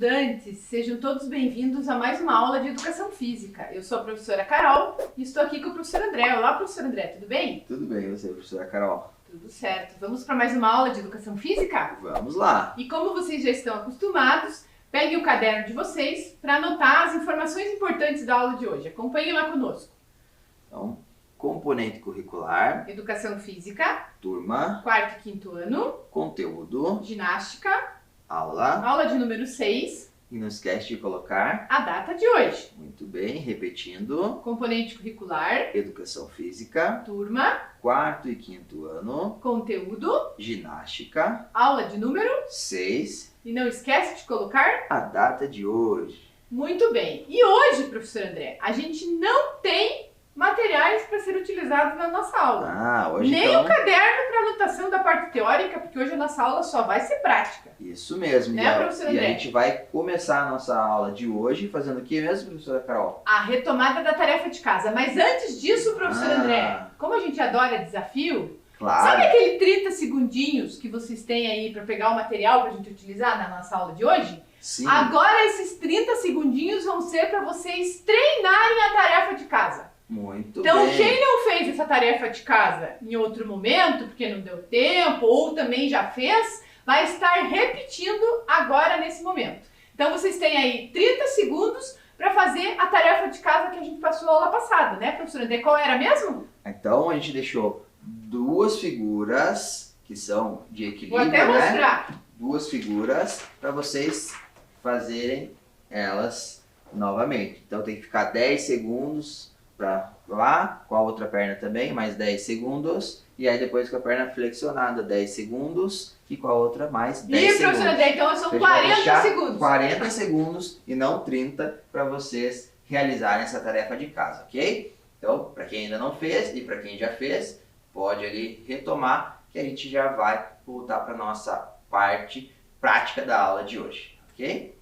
estudantes, sejam todos bem-vindos a mais uma aula de Educação Física. Eu sou a professora Carol e estou aqui com o professor André. Olá, professor André, tudo bem? Tudo bem, e você, professora Carol? Tudo certo. Vamos para mais uma aula de Educação Física? Vamos lá! E como vocês já estão acostumados, peguem o caderno de vocês para anotar as informações importantes da aula de hoje. Acompanhem lá conosco. Então, componente curricular, Educação Física, turma, quarto e quinto ano, conteúdo, ginástica, aula. aula de número 6, E não esquece de colocar, a data de hoje. muito bem, repetindo, Componente curricular, educação física, turma, quarto e quinto ano, conteúdo, ginástica, aula de número 6, e não esquece de colocar a data de hoje. muito bem. E hoje, professor André, a gente não tem materiais para ser utilizados na nossa aula. Ah, hoje Nem então, o caderno para anotação da parte teórica, porque hoje a nossa aula só vai ser prática. isso mesmo, Né, e a professor e a André? gente vai começar a nossa aula de hoje fazendo o que mesmo, professora Carol? A retomada da tarefa de casa. Mas antes disso, professor Ah. André, como a gente adora desafio, Claro! sabe aquele 30 segundinhos que vocês têm aí para pegar o material para a gente utilizar na nossa aula de hoje? Sim, Agora esses 30 segundinhos vão ser para vocês treinarem a tarefa de casa. muito Então, bem. quem não fez essa tarefa de casa em outro momento, porque não deu tempo, ou também já fez, vai estar repetindo agora nesse momento. Então, vocês têm aí 30 segundos para fazer a tarefa de casa que a gente passou a aula passada, né, professora André? Qual era mesmo? Então a gente deixou duas figuras que são de Vou equilíbrio, até né? mostrar. Duas figuras para vocês fazerem elas novamente. Então tem que ficar 10 segundos para lá, com a outra perna também, mais 10 segundos. E aí depois com a perna flexionada, 10 segundos. E com a outra mais 10 E, segundos. professora André, então são Então, a gente vai 40 deixar segundos. 40 segundos e não 30 para vocês realizarem essa tarefa de casa, ok? Então, para quem ainda não fez e para quem já fez, pode ali retomar que a gente já vai voltar para nossa parte prática da aula de hoje, ok?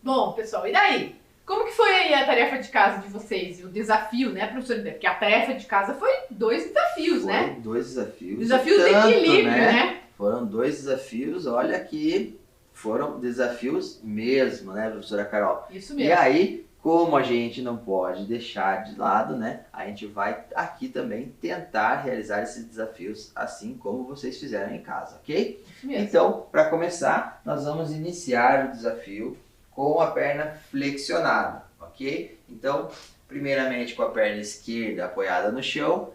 Bom, pessoal, e daí? Como que foi aí a tarefa de casa de vocês? E o desafio, né, professor André? Porque a tarefa de casa foi 2 desafios, né? Foram dois desafios. Desafios de Tanto, equilíbrio, né? Foram dois desafios, olha que foram desafios mesmo, né, professora Carol? Isso E mesmo. aí, como a gente não pode deixar de lado, né, a gente vai aqui também tentar realizar esses desafios assim como vocês fizeram em casa, ok? Isso mesmo. Então, para começar, nós vamos iniciar o desafio com a perna flexionada, ok? Então, primeiramente com a perna esquerda apoiada no chão,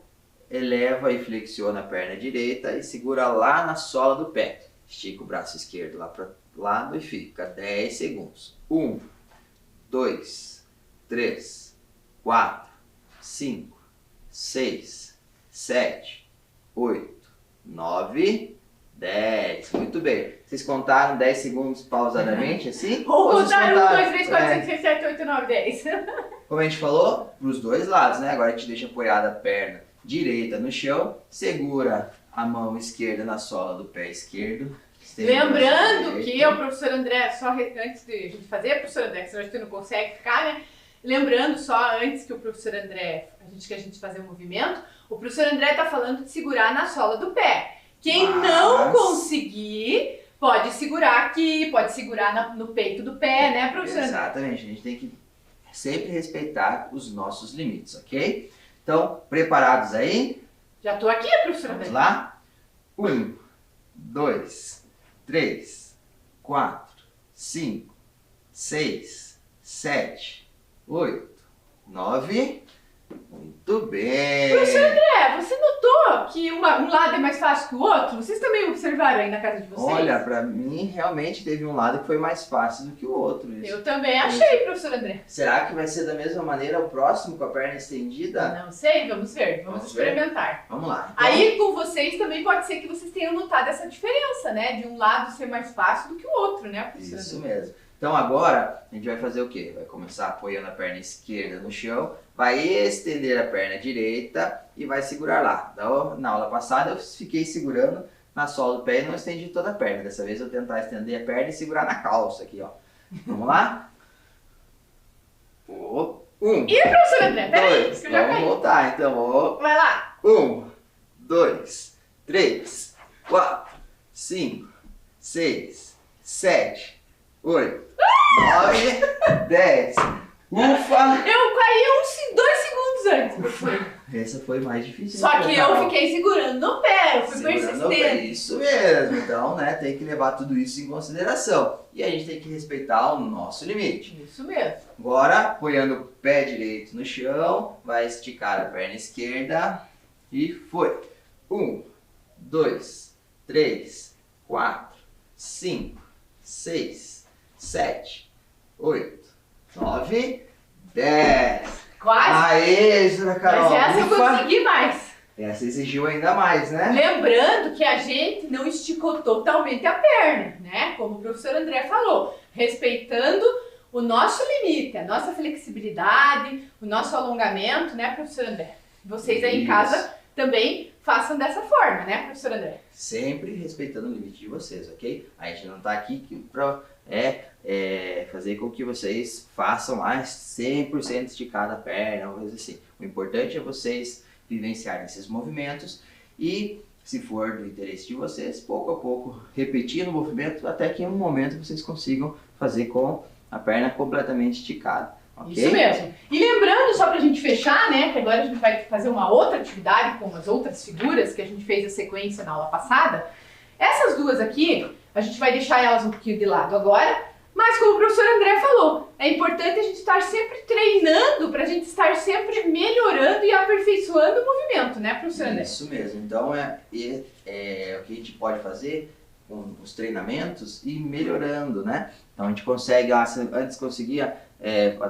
eleva e flexiona a perna direita e segura lá na sola do pé. Estica o braço esquerdo lá para lado e fica 10 segundos. 1, 2, 3, 4, 5, 6, 7, 8, 9, 10. Muito bem. Vocês contaram 10 segundos pausadamente, assim? Ou vocês contaram 1, 2, 3, 4, é, 5, 6, 7, 8, 9, 10. como a gente falou, para os dois lados, né? Agora a gente deixa apoiada a perna direita no chão, segura a mão esquerda na sola do pé esquerdo. Lembrando que o professor André, só antes de a gente fazer, professor André, que senão a gente não consegue ficar, né? Lembrando só, antes que o professor André, que a gente fazer o movimento, o professor André está falando de segurar na sola do pé. Quem não conseguir, pode segurar aqui, pode segurar no peito do pé, né, professor André? Exatamente, a gente tem que sempre respeitar os nossos limites, ok? Então, preparados aí? Já tô aqui, professor André. Vamos lá? 1, 2, 3, 4, 5, 6, 7, 8, 9. Muito bem! Professor André, você notou que um lado é mais fácil que o outro? Vocês também observaram aí na casa de vocês? Olha, pra mim realmente teve um lado que foi mais fácil do que o outro. Isso. Eu também achei, professor André. Será que vai ser da mesma maneira o próximo com a perna estendida? Não sei, vamos ver, vamos experimentar. Vamos lá. Então, aí com vocês também pode ser que vocês tenham notado essa diferença, né? De um lado ser mais fácil do que o outro, né, professor isso André? mesmo. Então agora a gente vai fazer o quê? Vai começar apoiando a perna esquerda no chão, vai estender a perna direita e vai segurar lá. Então, na aula passada eu fiquei segurando na sola do pé e não estendi toda a perna. Dessa vez eu vou tentar estender a perna e segurar na calça aqui, ó. Vamos lá? 1, E professor André, peraí, 2, que eu já vamos caí. voltar então, ó. Vai lá. 1, 2, 3, 4, 5, 6, 7, 8, 9, 10. Ufa! Eu caí uns 2 segundos antes, professor. Essa foi mais difícil. Só que eu Carol. fiquei segurando no pé, eu fui Segurando o pé. persistente. Isso mesmo. Então, né, tem que levar tudo isso em consideração. E a gente tem que respeitar o nosso limite. Isso mesmo. Agora, apoiando o pé direito no chão, vai esticar a perna esquerda e foi. 1, 2, 3, 4, 5, 6, 7, 8, 9, 10. Quase. Aê, Jura Carol. Mas essa eu Ufa. consegui mais. Essa exigiu ainda mais, né? Lembrando que a gente não esticou totalmente a perna, né? Como o professor André falou, respeitando o nosso limite, a nossa flexibilidade, o nosso alongamento, né, professor André? Vocês aí em Isso. casa também façam dessa forma, né, professor André? Sempre respeitando o limite de vocês, ok? A gente não tá aqui para fazer com que vocês façam mais 100% esticada a perna, ou coisa assim. O importante é vocês vivenciarem esses movimentos e, se for do interesse de vocês, pouco a pouco repetindo o movimento até que em um momento vocês consigam fazer com a perna completamente esticada. Okay? Isso mesmo. E lembrando, só pra gente fechar, né, que agora a gente vai fazer uma outra atividade com as outras figuras que a gente fez a sequência na aula passada. Essas duas aqui, a gente vai deixar elas um pouquinho de lado agora, mas como o professor André falou, é importante a gente estar sempre treinando pra gente estar sempre melhorando e aperfeiçoando o movimento, né, professor André? Isso mesmo. Então, o que a gente pode fazer com os treinamentos e melhorando, né? Então, a gente consegue, antes conseguia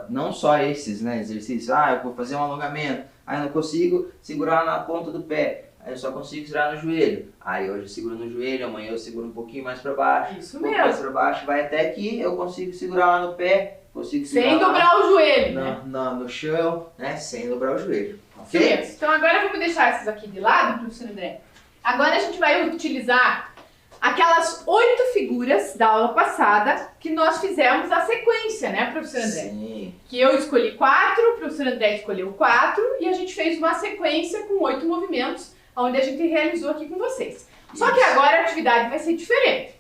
não só esses, né, exercícios, eu vou fazer um alongamento, aí eu não consigo segurar na ponta do pé, aí eu só consigo segurar no joelho, aí hoje eu seguro no joelho, amanhã eu seguro um pouquinho mais para baixo, Isso um pouco mesmo. mais para baixo, vai até que eu consigo segurar lá no pé, consigo segurar Sem lá dobrar o joelho, né? no chão, né, sem dobrar o joelho, Isso ok? mesmo. Então agora vamos deixar essas aqui de lado, professor André. Agora a gente vai utilizar aquelas 8 figuras da aula passada que nós fizemos a sequência, né, professor André? Sim. Que eu escolhi 4, o professor André escolheu 4 e a gente fez uma sequência com 8 movimentos, onde a gente realizou aqui com vocês. Só que agora a atividade vai ser diferente.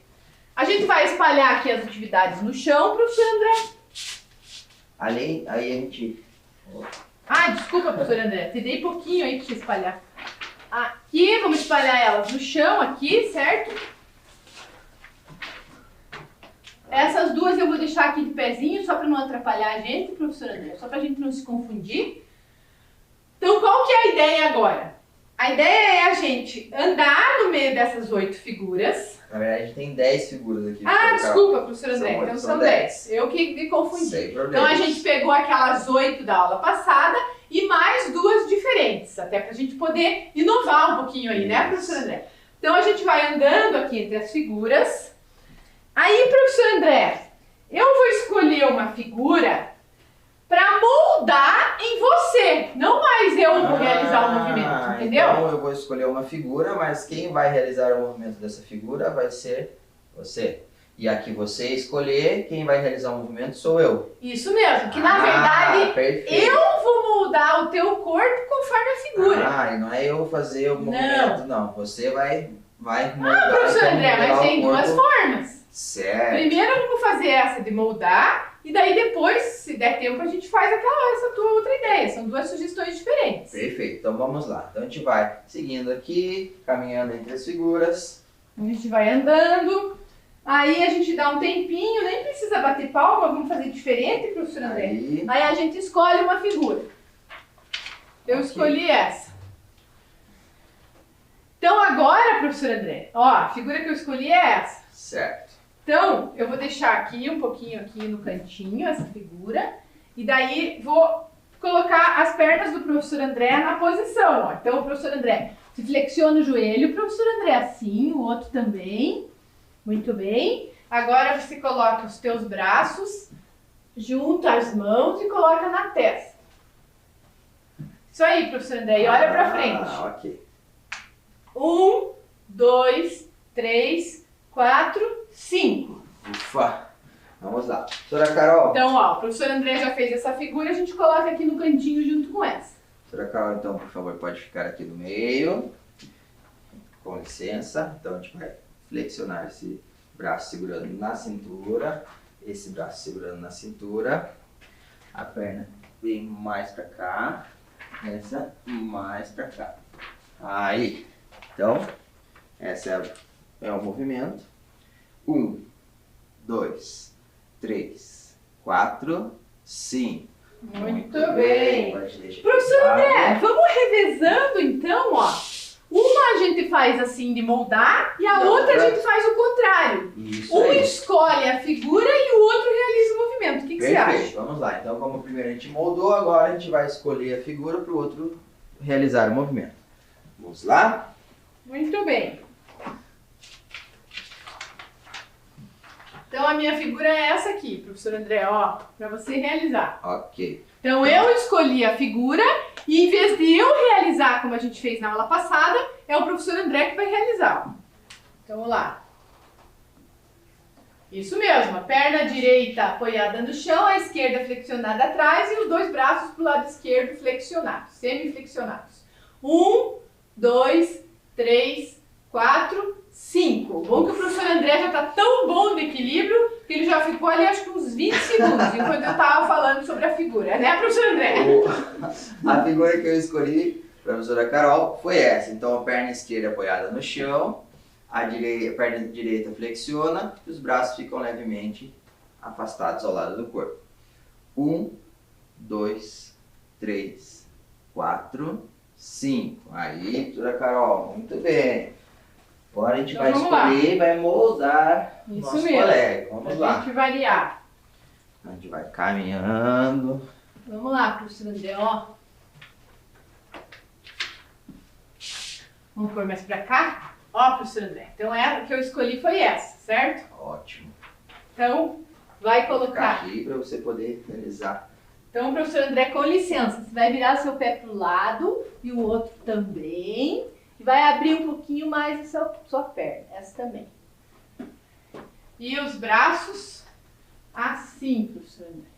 A gente vai espalhar aqui as atividades no chão, professor André. Aí a gente... Desculpa, professor André, te dei pouquinho aí pra você espalhar. Aqui, vamos espalhar elas no chão aqui, certo? Essas duas eu vou deixar aqui de pezinho, só para não atrapalhar a gente, professor André, só para a gente não se confundir. Então, qual que é a ideia agora? A ideia é a gente andar no meio dessas 8 figuras. Na verdade, a gente tem 10 figuras aqui. Desculpa, professor André. São Então oito, são são 10. Eu que me confundi. Sem Então problema. a gente pegou aquelas 8 da aula passada e mais 2 diferentes, até pra gente poder inovar um pouquinho aí, né, professor André? Então a gente vai andando aqui entre as figuras. Aí, professor André, eu vou escolher uma figura para moldar em você, não mais eu vou realizar o movimento, entendeu? Então eu vou escolher uma figura, mas quem vai realizar o movimento dessa figura vai ser você. E aqui você escolher, quem vai realizar o movimento sou eu. Isso mesmo, que na verdade perfeito. eu vou moldar o teu corpo conforme a figura. E não é eu fazer o movimento, não. Você vai moldar. Professor André, mas tem 2 formas. Certo. Primeiro eu vou fazer essa de moldar. E daí depois, se der tempo, a gente faz essa tua outra ideia. São 2 sugestões diferentes. Perfeito, então vamos lá. Então a gente vai seguindo aqui, caminhando entre as figuras. A gente vai andando. Aí a gente dá um tempinho, nem precisa bater palma, vamos fazer diferente, professor André. Aí a gente escolhe uma figura. Eu escolhi essa. Então agora, professor André, ó, a figura que eu escolhi é essa. Certo. Então, eu vou deixar aqui um pouquinho aqui no cantinho, essa figura. E daí vou colocar as pernas do professor André na posição, ó. Então, o professor André se flexiona o joelho, o professor André assim, o outro também. Muito bem. Agora você coloca os teus braços, junta as mãos e coloca na testa. Isso aí, professor André. E olha pra frente. Ok. 1, 2, 3, 4, 5. Ufa. Vamos lá. Professora Carol. Então, ó, o professor André já fez essa figura, a gente coloca aqui no cantinho junto com essa. Professora Carol, então, por favor, pode ficar aqui no meio. Com licença. Então, a gente vai flexionar esse braço segurando na cintura. Esse braço segurando na cintura. A perna vem mais pra cá. Essa mais pra cá. Aí. Então, essa é o movimento. 1, 2, 3, 4, 5. Muito bem. Professor Professor André, vamos revezando então, ó. Uma a gente faz assim de moldar e a outra a gente faz o contrário. Isso Um aí. escolhe a figura e o outro realiza o movimento. O que você acha? Perfeito, vamos lá. Então, como primeiro a gente moldou, agora a gente vai escolher a figura para o outro realizar o movimento. Vamos lá? Muito bem. Então a minha figura é essa aqui, professor André, ó, para você realizar. Ok. Então eu escolhi a figura e em vez de eu realizar como a gente fez na aula passada, é o professor André que vai realizar. Então vamos lá. Isso mesmo, a perna direita apoiada no chão, a esquerda flexionada atrás e os 2 braços para o lado esquerdo flexionados, semiflexionados. 1, 2, 3, 4, 5. Bom que o professor André já está tão bom de equilíbrio que ele já ficou ali acho que uns 20 segundos enquanto eu estava falando sobre a figura, né, professor André? A figura que eu escolhi, professora Carol, foi essa. Então a perna esquerda apoiada no chão, a perna direita flexiona e os braços ficam levemente afastados ao lado do corpo. 1, 2, 3, 4, 5. Aí, professora Carol, muito bem. Agora a gente Então, vai vamos escolher e vai moldar o Isso nosso mesmo. colega. Vamos Pra lá. gente variar. A gente vai caminhando. Vamos lá, professor André, ó. Vamos pôr mais pra cá? Ó, professor André. Então a que eu escolhi foi essa, certo? Ótimo. Então, vai Vou ficar colocar. aqui para você poder realizar. Então, professor André, com licença, você vai virar seu pé pro lado e o outro também. E vai abrir um pouquinho mais a sua perna, essa também. E os braços assim, professor André.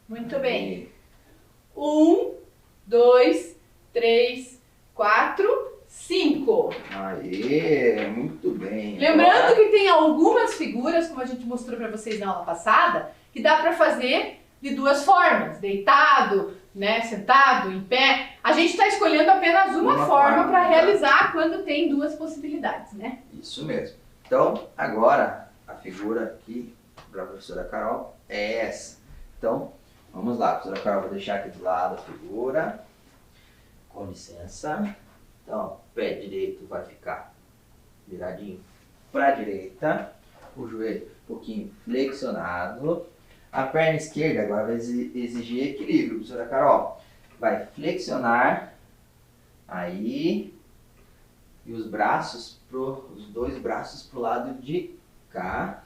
Muito bem. 1, 2, 3, 4, 5. Aê, muito bem. Lembrando que tem algumas figuras, como a gente mostrou para vocês na aula passada, que dá para fazer de 2 formas, deitado, né, sentado, em pé. A gente está escolhendo apenas uma forma para realizar quando tem 2 possibilidades, né? Isso mesmo. Então, agora a figura aqui para a professora Carol é essa. Então, vamos lá, professora Carol, vou deixar aqui do lado a figura. Com licença. Então, ó, pé direito vai ficar viradinho para a direita, o joelho um pouquinho flexionado. A perna esquerda agora vai exigir equilíbrio, professora Carol. Vai flexionar, aí, e os dois braços pro lado de cá,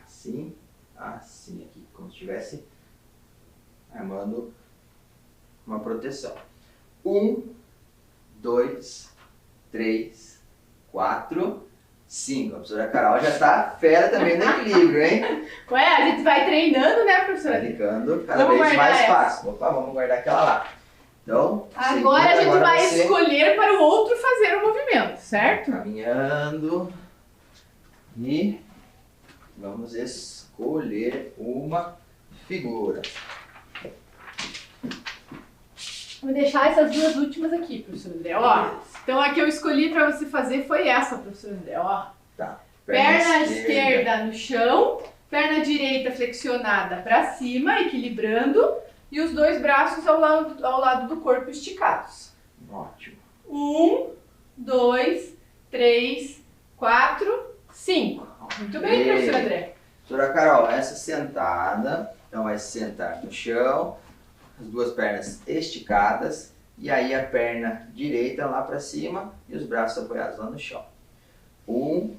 assim, assim aqui, como se estivesse armando uma proteção. 1, 2, 3, 4, 5. A professora Carol já tá fera também no equilíbrio, hein? Ué, a gente vai treinando, né, professora? Vai ficando cada vez mais fácil. Opa, vamos guardar aquela lá. Então, agora a gente vai escolher para o outro fazer o movimento, certo? Caminhando. E vamos escolher uma figura. Vou deixar essas duas últimas aqui, professor André. Ó, então a que eu escolhi para você fazer foi essa, professor André. Ó. Tá. Perna esquerda no chão, perna direita flexionada para cima, equilibrando. E os dois braços ao lado do corpo esticados. Ótimo. 1, 2, 3, 4, 5. Muito bem, professor André. Professora Carol, essa sentada, então vai sentar no chão, as duas pernas esticadas, e aí a perna direita lá para cima e os braços apoiados lá no chão. 1,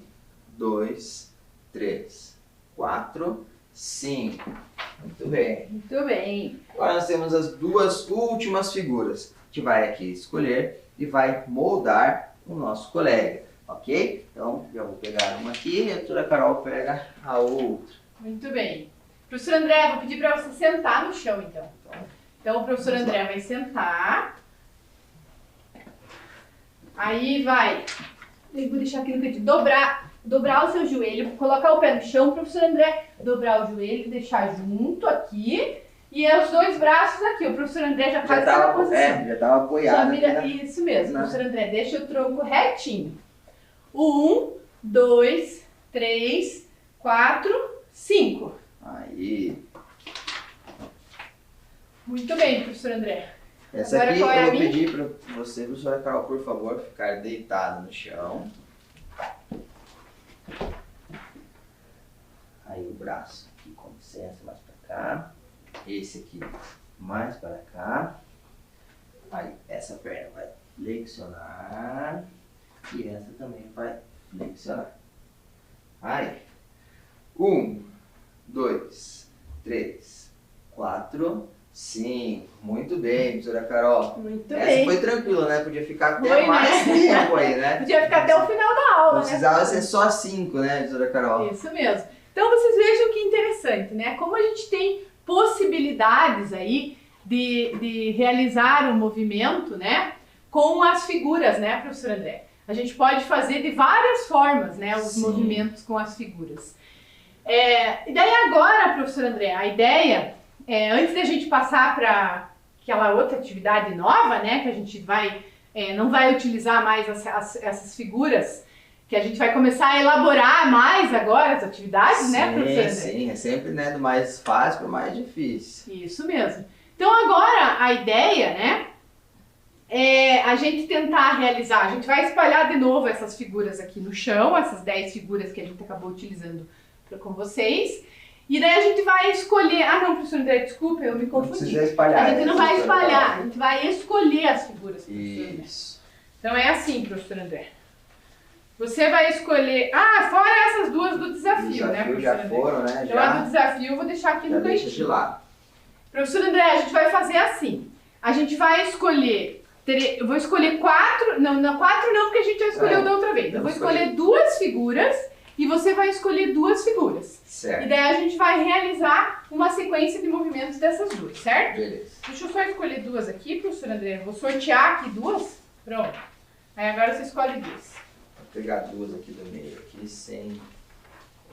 2, 3, 4, 5. Muito bem. Muito bem. Agora nós temos as duas últimas figuras. A gente vai aqui escolher e vai moldar o nosso colega, ok? Então, já vou pegar uma aqui e a doutora Carol pega a outra. Muito bem. Professor André, vou pedir para você sentar no chão, então. Então, o professor André vai sentar. Aí vai... Eu vou deixar aqui no canto. Dobrar o seu joelho, colocar o pé no chão, professor André, dobrar o joelho, deixar junto aqui e os dois braços aqui. O professor André já faz essa posição. Já estava apoiado. Isso mesmo, professor André, deixa o tronco retinho. 1, 2, 3, 4, 5. Aí. Muito bem, professor André. Essa agora, aqui eu vou pedir para você, professora Carol, por favor, ficar deitada no chão. Aí o braço aqui, com licença, mais para cá. Esse aqui mais para cá. Aí essa perna vai flexionar. E essa também vai flexionar. Aí. 1, 2, 3, 4, 5. Muito bem, professora Carol. Muito essa bem. Foi tranquila, né? Podia ficar até mais tempo aí, né? Podia ficar até o final da aula, não precisava ser só 5, né, professora Carol? Isso mesmo. Então vocês vejam que interessante, né? Como a gente tem possibilidades aí de realizar um movimento, né? Com as figuras, né, professor André? A gente pode fazer de várias formas, né? Os movimentos com as figuras. E daí agora, professor André, a ideia, antes da gente passar para aquela outra atividade nova, né? Que a gente não vai utilizar mais essas figuras, que a gente vai começar a elaborar mais agora as atividades, né, professor André? Sim, é sempre, né, do mais fácil para o mais difícil. Isso mesmo. Então agora a ideia, né, é a gente tentar realizar, a gente vai espalhar de novo essas figuras aqui no chão, essas 10 figuras que a gente acabou utilizando com vocês, e daí a gente vai escolher, não, professor André, desculpa, eu me confundi. Não precisa espalhar. A gente não vai espalhar, a gente vai escolher as figuras, professor André. Isso. Então é assim, professor André. Você vai escolher... fora essas duas do desafio, né, professor já André? foram, né? Então a do desafio eu vou deixar aqui no cantinho. De lado. Professor André, a gente vai fazer assim. A gente vai escolher... Eu vou escolher 4... Não, 4 não, porque a gente já escolheu da outra vez. Eu vou escolher 2 figuras e você vai escolher 2 figuras. Certo. E daí a gente vai realizar uma sequência de movimentos dessas duas, certo? Beleza. Deixa eu só escolher 2 aqui, professor André. Vou sortear aqui 2. Pronto. Aí agora você escolhe 2. Vou pegar 2 aqui do meio, aqui sem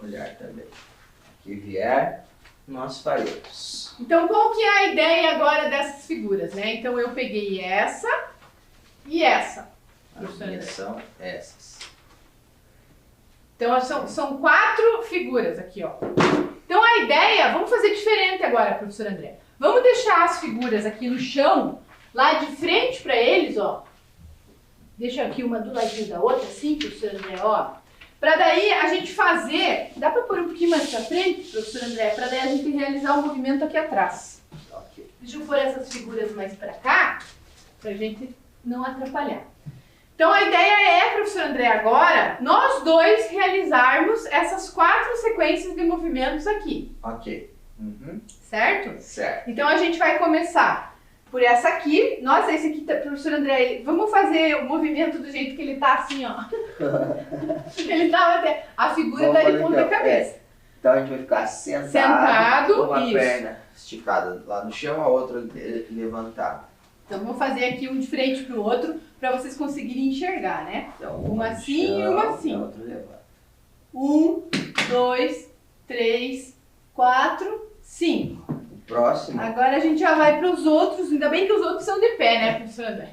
olhar também. Que vier, nós faremos. Então, qual que é a ideia agora dessas figuras, né? Então, eu peguei essa e essa. As minhas são essas. Então, são 4 figuras aqui, ó. Então, a ideia... Vamos fazer diferente agora, professor André. Vamos deixar as figuras aqui no chão, lá de frente para eles, ó. Deixa aqui uma do ladinho da outra, assim, professor André, ó. Pra daí a gente fazer... Dá pra pôr um pouquinho mais pra frente, professor André? Pra daí a gente realizar o movimento aqui atrás. Ok. Deixa eu pôr essas figuras mais pra cá, pra gente não atrapalhar. Então a ideia é, professor André, agora, nós dois realizarmos essas 4 sequências de movimentos aqui. Ok. Certo? Certo. Então a gente vai começar por essa aqui. Nossa, esse aqui, professor André, vamos fazer o movimento do jeito que ele tá assim, ó. Ele tá até... A figura tá de ponta cabeça. Então a gente vai ficar sentado com uma perna esticada lá no chão, a outra levantada. Então vou fazer aqui um de frente pro outro, para vocês conseguirem enxergar, né? Então, uma assim e uma assim. A outra levanta. 1, 2, 3, 4, 5. Próximo. Agora a gente já vai para os outros, ainda bem que os outros são de pé, né, professor André?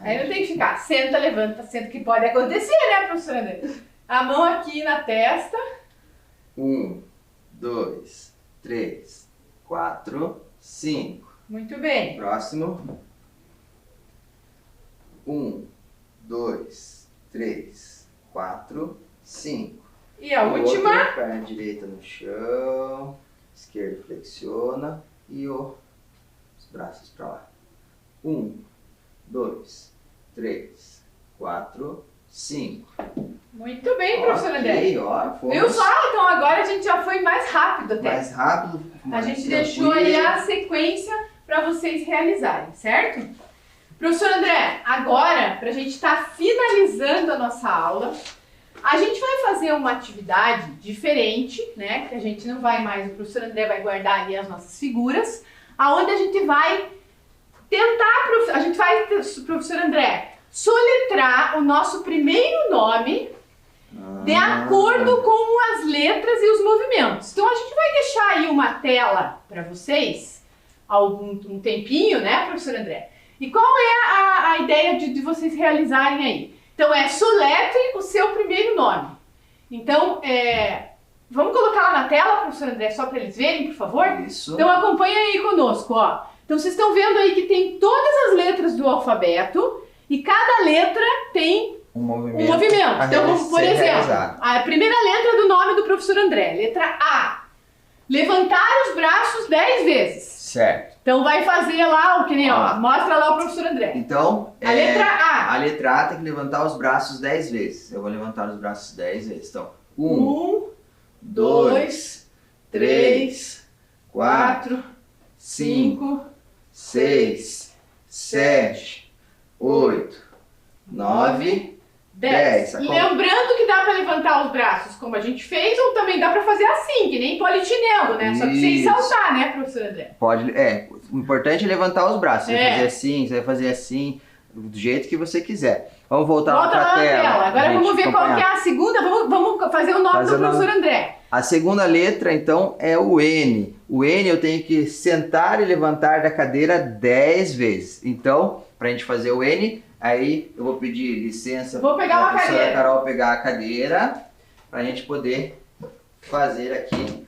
Aí não tem que ficar, senta, levanta, senta, que pode acontecer, né, professor André? A mão aqui na testa. 1, 2, 3, 4, 5. Muito bem. Próximo. 1, 2, 3, 4, 5. E a última. Outra, perna direita no chão, esquerda flexiona e os braços para lá. 1, 2, 3, 4, 5. Muito bem, professor André. Ó, Viu só? Então agora a gente já foi mais rápido até. Mais rápido. A gente deixou aí a sequência para vocês realizarem, certo? Professor André, agora, para a gente estar finalizando a nossa aula, a gente vai fazer uma atividade diferente, né? Que a gente não vai mais, o professor André vai guardar ali as nossas figuras, aonde a gente vai tentar, a gente vai, professor André, soletrar o nosso primeiro nome de acordo com as letras e os movimentos. Então a gente vai deixar aí uma tela para vocês, um tempinho, né, professor André? E qual é a ideia de vocês realizarem aí? Então soletre o seu primeiro nome. Então, vamos colocar lá na tela, professor André, só para eles verem, por favor? Isso. Então acompanha aí conosco, ó. Então vocês estão vendo aí que tem todas as letras do alfabeto e cada letra tem um movimento. Então, por exemplo, a primeira letra do nome do professor André, letra A. Levantar os braços 10 vezes. Certo. Então vai fazer lá o que nem, ó, mostra lá o professor André. Então, a letra A. A letra A tem que levantar os braços 10 vezes. Eu vou levantar os braços 10 vezes. Então, 1, 2, 3, 4, 5, 6, 7, 8, 9, 10. Lembrando que dá para levantar os braços como a gente fez, ou também dá para fazer assim, que nem polichinelo, né? Só que sem saltar, né, professor André? Pode, o importante é levantar os braços. Você vai fazer assim, você vai fazer assim, do jeito que você quiser. Vamos voltar lá para a tela. Agora vamos ver qual que é a segunda, vamos fazer o nome do professor André. A segunda letra, então, é o N. O N eu tenho que sentar e levantar da cadeira 10 vezes. Então, para a gente fazer o N, aí eu vou pedir licença para a professora Carol pegar a cadeira, para a gente poder fazer aqui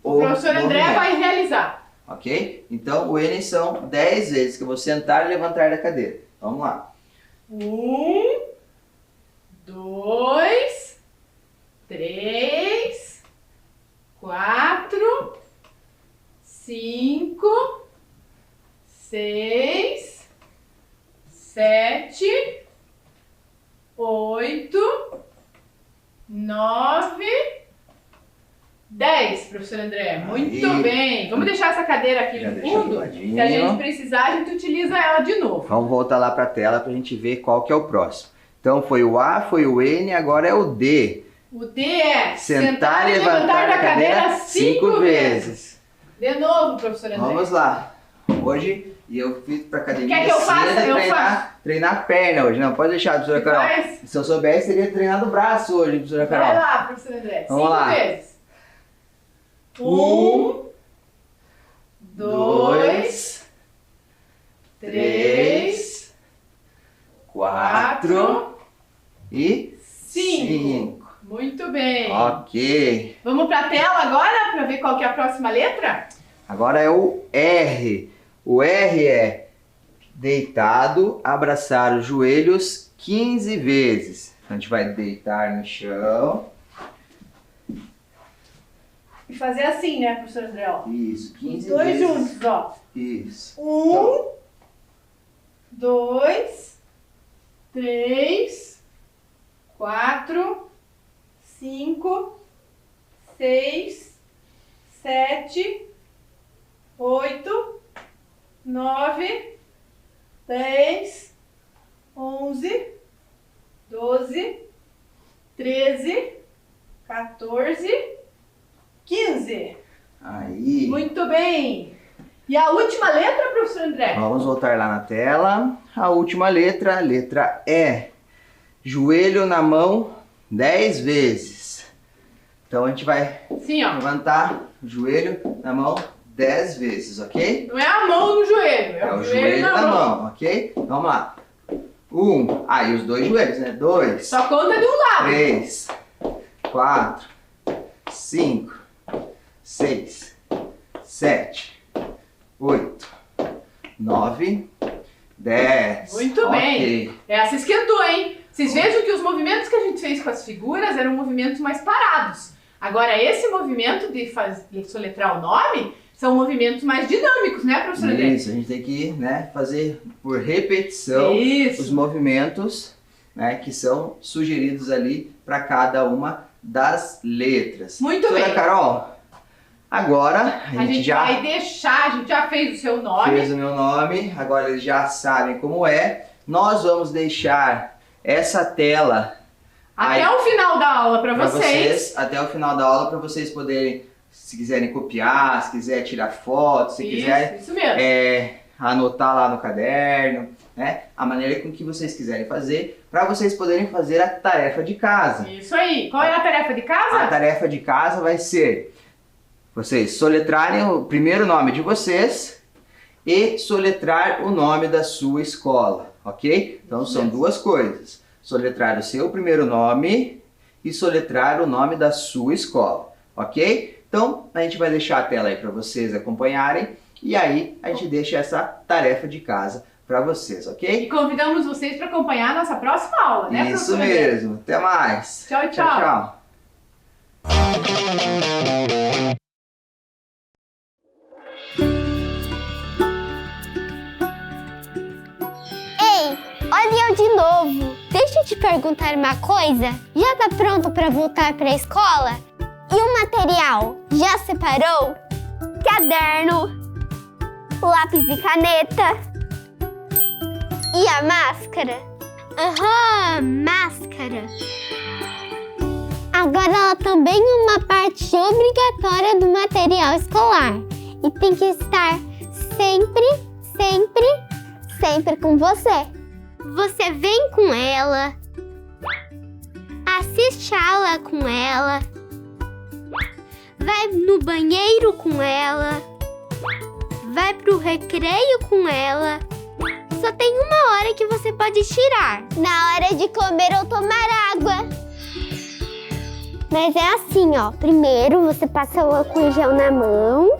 o professor André vai realizar. Ok? Então, o N são 10 vezes que eu vou sentar e levantar da cadeira. Vamos lá. 1, 2, 3, 4, 5, 6, 7, 8, 9, 10, professor André. Muito bem. Vamos deixar essa cadeira aqui no fundo. Se a gente precisar, a gente utiliza ela de novo. Vamos voltar lá para a tela para a gente ver qual que é o próximo. Então foi o A, foi o N, agora é o D. O D é sentar e levantar da cadeira 5 vezes. De novo, professor André. Vamos lá. Hoje, eu fiz para academia. Quer que eu faça? Treinar a perna hoje. Não, pode deixar, professora Carol. Se eu soubesse, teria treinado o braço hoje, professora Carol. Vai lá, professor André. Vamos lá. 5 vezes. 1, 2, 3, 4 e 5. Muito bem. Ok. Vamos para a tela agora para ver qual que é a próxima letra? Agora é o R. O R é deitado, abraçar os joelhos 15 vezes. A gente vai deitar no chão. E fazer assim, né, professor André? Ó. Isso, 15 Os dois vezes. juntos, ó. Isso. 1, 2, 3, 4, 5, 6, 7, 8, 9, 10, 11, 12, 13, 14, 15. Aí. Muito bem. E a última letra, professor André? Vamos voltar lá na tela. A última letra, a letra E. Joelho na mão 10 vezes. Então a gente vai Sim, ó. levantar o joelho na mão 10 vezes, ok? Não é a mão no joelho, É o joelho na mão, ok? Vamos lá. 1. E os dois joelhos, né? 2. Só conta de um lado. 3, 4, 5, 6, 7, 8, 9, 10. Muito bem. Essa esquentou, hein? Vocês vejam que os movimentos que a gente fez com as figuras eram movimentos mais parados. Agora, esse movimento de soletrar o nome são movimentos mais dinâmicos, né, professor André? Isso, a gente tem que, né, fazer por repetição os movimentos, né, que são sugeridos ali para cada uma das letras. Muito bem. Carol, agora a gente já vai deixar, a gente já fez o seu nome. Fez o meu nome, agora eles já sabem como é. Nós vamos deixar essa tela até o final da aula para vocês. Até o final da aula para vocês poderem, se quiserem copiar, se quiser tirar fotos, se quiser anotar lá no caderno, né? A maneira com que vocês quiserem fazer, para vocês poderem fazer a tarefa de casa. Isso aí. Qual é a tarefa de casa? A tarefa de casa vai ser vocês soletrarem o primeiro nome de vocês e soletrar o nome da sua escola, ok? Então são duas coisas. Soletrar o seu primeiro nome e soletrar o nome da sua escola, ok? Então a gente vai deixar a tela aí para vocês acompanharem e aí a gente deixa essa tarefa de casa para vocês, ok? E convidamos vocês para acompanhar a nossa próxima aula, né, Isso mesmo. Até mais. Tchau, tchau. Tchau, tchau. Ei, olha eu de novo. Deixa eu te perguntar uma coisa. Já tá pronto para voltar para a escola? E o material? Já separou? Caderno, lápis e caneta. E a máscara? Aham, máscara. Agora ela também é uma parte obrigatória do material escolar. E tem que estar sempre, sempre, sempre com você. Você vem com ela, assiste a aula com ela, vai no banheiro com ela, vai pro recreio com ela. Só tem uma hora que você pode tirar. Na hora de comer ou tomar água. Mas é assim, ó. Primeiro você passa o álcool em gel na mão.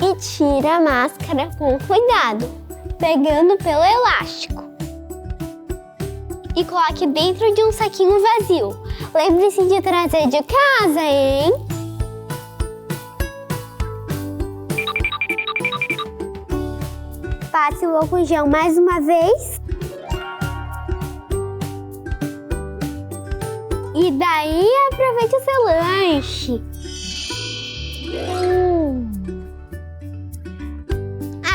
E tira a máscara com cuidado, pegando pelo elástico. E coloque dentro de um saquinho vazio. Lembre-se de trazer de casa, hein? Passe o álcool em gel mais uma vez. E daí aproveite o seu lanche.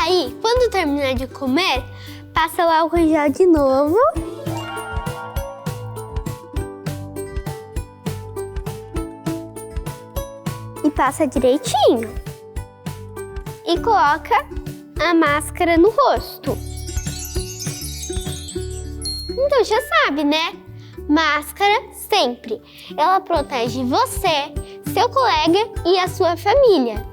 Aí, quando terminar de comer, passa o álcool em gel de novo. E passa direitinho. E coloca a máscara no rosto. Então já sabe, né? Máscara sempre. Ela protege você, seu colega e a sua família.